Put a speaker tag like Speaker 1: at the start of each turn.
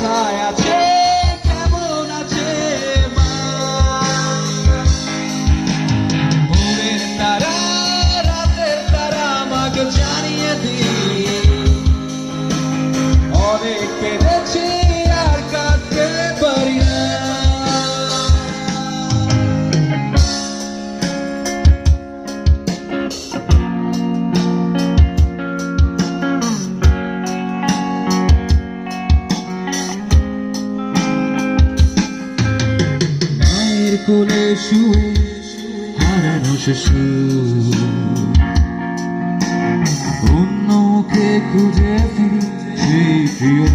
Speaker 1: কোথায় আছে, কেমন আছে মা? ভোরের তারা, রাতের তারা আমাকে জানিয়ে দিই, অনেক কেঁদেছি আর কাঁদতে পারি না। মায়ের কোলে শুয়ে হারানো শিশু, অন্যকে খুঁজে ফিরি সেই প্রিয়